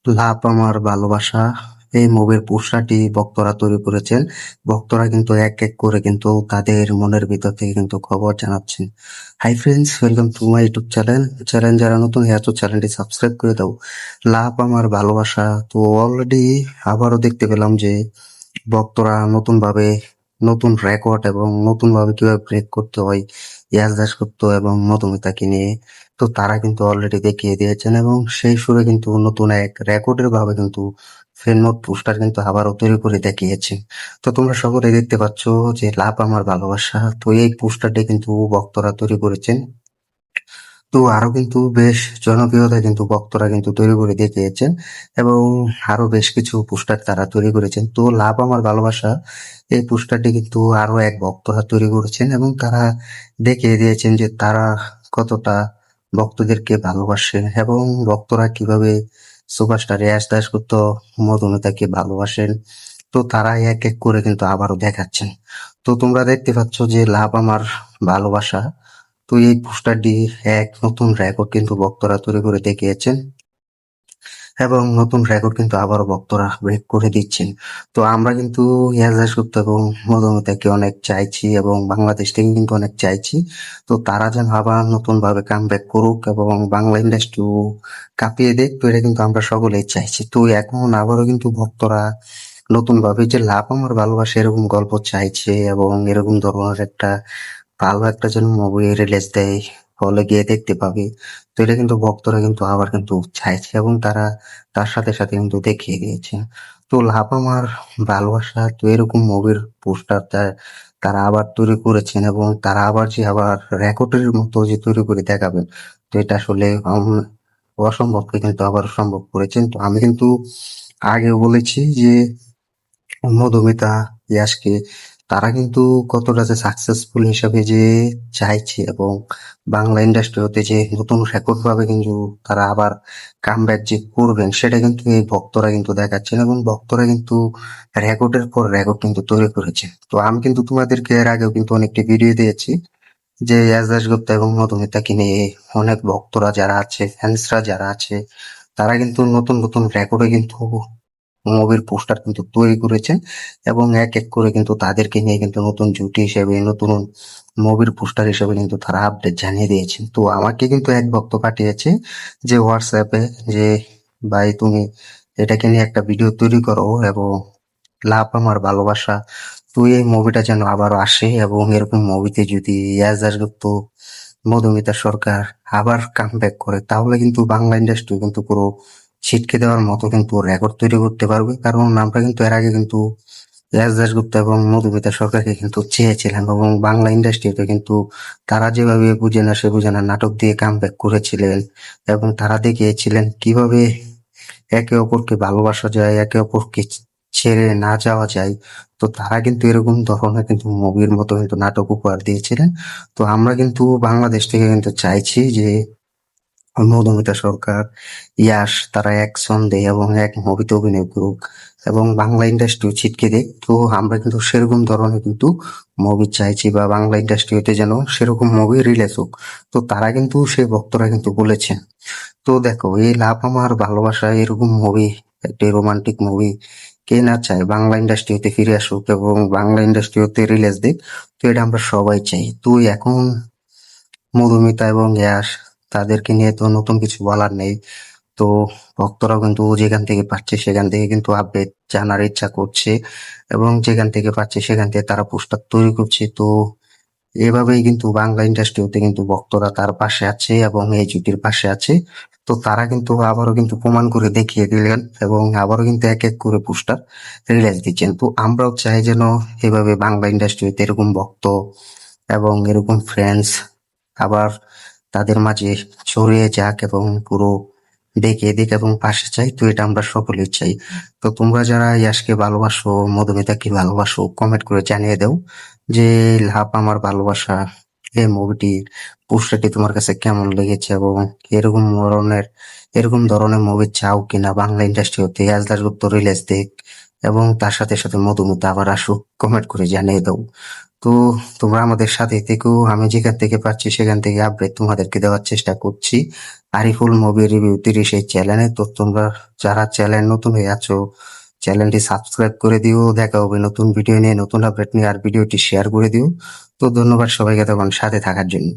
লাভ আমার ভালোবাসা এই মুভির পোস্টারটি ভক্তরা তৈরি করেছেন। ভক্তরা কিন্তু এক এক করে কিন্তু তাদের মনের ভিতর থেকে কিন্তু খবর জানাচ্ছেন। Hi friends, welcome to my YouTube channel. Channel যারা নতুন হয়ে আছো চ্যানেলটি সাবস্ক্রাইব করে দাও। লাভ আমার ভালোবাসা তো অলরেডি আবারও দেখতে পেলাম যে ভক্তরা নতুনভাবে নতুন রেকর্ড এবং নতুনভাবে কিভাবে ব্রেক করতে হয় ইয়াস দাশগুপ্ত এবং মধুমিতাকে নিয়ে। তো তারা কিন্তু অলরেডি দেখিয়ে দিয়েছেন এবং সেই সুরে কিন্তু নতুন এক রেকর্ডের ভাবে কিন্তু ফেনমোড পোস্টার কিন্তু আবারও তৈরি করে দেখিয়েছে। তো তোমরা সকলে দেখতে পাচ্ছ যে লাভ আমার ভালোবাসা, তো এই পোস্টারটি কিন্তু ভক্তরা তৈরি করেছেন। তো আরো কিন্তু বেশ জনপ্রিয়তা কিন্তু ভক্তরা কিন্তু তৈরি করে দেখিয়েছেন এবং আরো বেশ কিছু পোস্টার তারা তৈরি করেছেন। তো লাভ আমার ভালোবাসা এই পোস্টারটি কিন্তু আরো এক ভক্তরা তৈরি করেছেন এবং তারা দেখিয়ে দিয়েছেন যে তারা কতটা ভক্তদেরকে ভালোবাসেন এবং ভক্তরা কিভাবে সুপারস্টার ইয়াশ দাশগুপ্ত মধুমিতাকে ভালোবাসেন। তো তারা এক এক করে কিন্তু আবারও দেখাচ্ছেন। তো তোমরা দেখতে পাচ্ছ যে লাভ আমার ভালোবাসা, তো এই পোস্টারটি এক নতুন রেকর্ড কিন্তু ভক্তরা তৈরি করে দেখিয়েছেন এবং নতুন রেকর্ড কিন্তু আবারও ভক্তরা ব্রেক করে দিচ্ছেন। তো আমরা কিন্তু ইয়াস দাশগুপ্ত এবং মধুমিতাকে অনেক চাইছি এবং বাংলাদেশ থেকে কিন্তু অনেক চাইছি। তো তারা যেন আবার নতুন ভাবে কাম ব্যাক করুক এবং বাংলা ইন্ডাস্ট্রি কাঁপিয়ে দেখ, তো এটা কিন্তু আমরা সকলেই চাইছি। তো এখন আবারও কিন্তু ভক্তরা নতুন ভাবে যে লাভ আমার ভালোবাসা এরকম গল্প চাইছে এবং এরকম ধরনের একটা ভালো একটা যেন মুভি রিলিজ দেয়, হলে গিয়ে দেখতে পাবে। তো এটা কিন্তু ভক্তরা কিন্তু আবার কিন্তু চাইছে এবং তারা তার সাথে সাথে কিন্তু দেখিয়ে দিয়েছে। তো লাভ আমার ভালোবাসা, তো এরকম মুভির পোস্টার তারা আবার তৈরি করেছেন এবং তারা আবার যে আবার রেকর্ডের মতো যে তৈরি করে দেখাবেন, তো এটা আসলে অসম্ভবকে কিন্তু আবার সম্ভব করেছেন। তো আমি কিন্তু আগেও বলেছি যে মধুমিতা, ইয়াশকে তারা কিন্তু কতটা যে সাকসেসফুল হিসাবে যে চাইছে এবং বাংলা ইন্ডাস্ট্রি হতে যে নতুন রেকর্ড ভাবে কিন্তু তারা আবার কামব্যাক যে করবেন সেটা কিন্তু এই ভক্তরা কিন্তু দেখাচ্ছেন এবং ভক্তরা কিন্তু রেকর্ডের পর রেকর্ড কিন্তু তৈরি করেছে। তো আমি কিন্তু তোমাদেরকে এর আগেও কিন্তু অনেকটি ভিডিও দিয়েছি যে ইয়াশ দাশগুপ্ত এবং মধুমিতাকে নিয়ে অনেক ভক্তরা যারা আছে, ফ্যান্সরা যারা আছে, তারা কিন্তু নতুন নতুন রেকর্ডে কিন্তু মুভির পোস্টার কিন্তু তৈরি করেছেন এবং এক এক করে কিন্তু তাদেরকে নিয়ে কিন্তু নতুন জুটি হিসেবে নতুন মুভির পোস্টার হিসেবে কিন্তু তারা আপডেট জানিয়ে দিয়েছেন। তো আমাকে কিন্তু এক ভক্ত পাঠিয়েছে যে হোয়াটসঅ্যাপে যে ভাই তুমি এটাকে নিয়ে একটা ভিডিও তৈরি করো এবং লাভ আমার ভালোবাসা, তুই এই মুভিটা যেন আবারও আসে এবং এরকম মুভিতে যদি ইয়াশ দাশগুপ্ত মধুমিতা সরকার আবার কামব্যাক করে তাহলে কিন্তু বাংলা ইন্ডাস্ট্রি কিন্তু পুরো ছিটকে দেওয়ার মতো কিন্তু রেকর্ড তৈরি করতে পারবে। কারণ আমরা কিন্তু এর আগে কিন্তু ইয়াশ দাশগুপ্ত এবং মধুমিতা সরকারকে কিন্তু চেয়েছিলাম এবং বাংলা ইন্ডাস্ট্রিতে কিন্তু তারা যেভাবে বুঝে না সে বুঝে না নাটক দিয়ে কামব্যাক করেছিলেন এবং তারা দেখিয়েছিলেন কিভাবে একে অপরকে ভালোবাসা যায়, একে অপরকে ছেড়ে না যাওয়া যায়। তো তারা কিন্তু এরকম ধরনের কিন্তু মুভির মতো কিন্তু নাটক উপহার দিয়েছিলেন। তো আমরা কিন্তু বাংলাদেশ থেকে কিন্তু চাইছি যে মধুমিতা সরকার, ইয়াশ তারা এক ছন্দে এবং এক মুভিতে অভিনয় করুক এবং বাংলা ইন্ডাস্ট্রিও ছিটকে দেখ। তো আমরা কিন্তু সেরকম ধরনের কিন্তু মুভি চাইছি বা বাংলা ইন্ডাস্ট্রিতে যেন সেরকম মুভি রিলিজ হোক। তো তারা কিন্তু সেই ভক্তরা কিন্তু বলেছেন। তো দেখো এই লাভ আমার ভালোবাসা এরকম মুভি, একটি রোমান্টিক মুভি কে না চায় বাংলা ইন্ডাস্ট্রি হতে ফিরে আসুক এবং বাংলা ইন্ডাস্ট্রি হতে রিলিজ দিক। তো এটা আমরা সবাই চাই। তো এখন মধুমিতা এবং ইয়াশ তাদেরকে নিয়ে তো নতুন কিছু বলার নেই। তো ভক্তরাও কিন্তু যেখান থেকে পাচ্ছে সেখান থেকে কিন্তু আপডেট জানার ইচ্ছা করছে এবং যেখান থেকে পাচ্ছে সেখান থেকে তারা পোস্টার তৈরি করছে। তো এভাবেই কিন্তু বাংলা ইন্ডাস্ট্রিতে কিন্তু ভক্তরা তার পাশে আছে এবং এই জুটির পাশে আছে। তো তারা কিন্তু আবারও কিন্তু প্রমাণ করে দেখিয়ে দিলেন এবং আবারও কিন্তু এক এক করে পোস্টার রিলিজ দিচ্ছেন। তো আমরাও চাই যেন এভাবে বাংলা ইন্ডাস্ট্রিতে এরকম ভক্ত এবং এরকম ফ্রেন্ডস আবার তাদের মাঝে ছড়িয়ে যাক এবং পুরো দেখে দিক এবং পাশে চাই। তো এটা আমরা সকলেই চাই। তো তোমরা যারা ইয়াশকে ভালোবাসো, মধুমিতাকে ভালোবাসো, কমেন্ট করে জানিয়ে দাও যে লাভ আমার ভালোবাসা এই মুভিটির পোস্টারটি তোমার কাছে কেমন লেগেছে এবং এরকম ধরনের মুভি চাও কিনা বাংলা ইন্ডাস্ট্রি হতে ইয়াশ দাশগুপ্ত রিলিজ দেখ এবং তার সাথে সাথে মধুমিতা আবার আসুক, কমেন্ট করে জানিয়ে দাও। তো তোমরা আমাদের সাথে থেকো, আমি যেখান থেকে পারছি সেখান থেকে আপডেট তোমাদেরকে দেওয়ার চেষ্টা করছি আরিফুল মুভি রিভিউ 30 এই চ্যানেলে। তো তোমরা যারা চ্যানেল নতুন হয়ে আছো চ্যানেলটি সাবস্ক্রাইব করে দিও। দেখা হবে নতুন ভিডিও নিয়ে, নতুন আপডেট নিয়ে, আর ভিডিওটি শেয়ার করে দিও। তো ধন্যবাদ সবাইকে তখন সাথে থাকার জন্য।